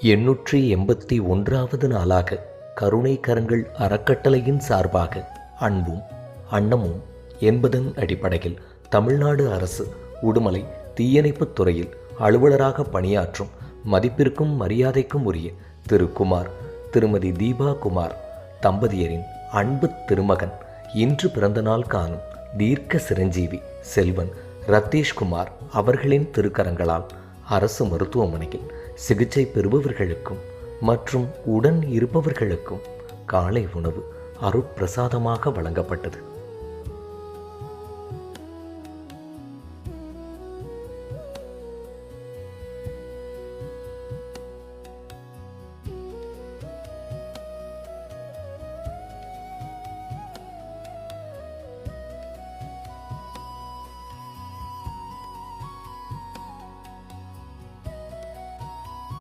881வது நாளாக கருணை கரங்கள் அறக்கட்டளையின் சார்பாக அன்பும் அன்னமும் என்பதன் அடிப்படையில் தமிழ்நாடு அரசு உடுமலை தீயணைப்புத் துறையில் அலுவலராக பணியாற்றும் மதிப்பிற்கும் மரியாதைக்கும் உரிய திரு குமார் திருமதி தீபா குமார் தம்பதியரின் அன்பு திருமகன் இன்று பிறந்தநாள் காணும் தீர்க்க சிரஞ்சீவி செல்வன் ரத்தீஷ்குமார் அவர்களின் திருக்கரங்களால் அரசு மருத்துவமனையில் சிகிச்சை பெறுபவர்களுக்கும் மற்றும் உடன் இருப்பவர்களுக்கும் காலை உணவு அருட்பிரசாதமாக வழங்கப்பட்டது.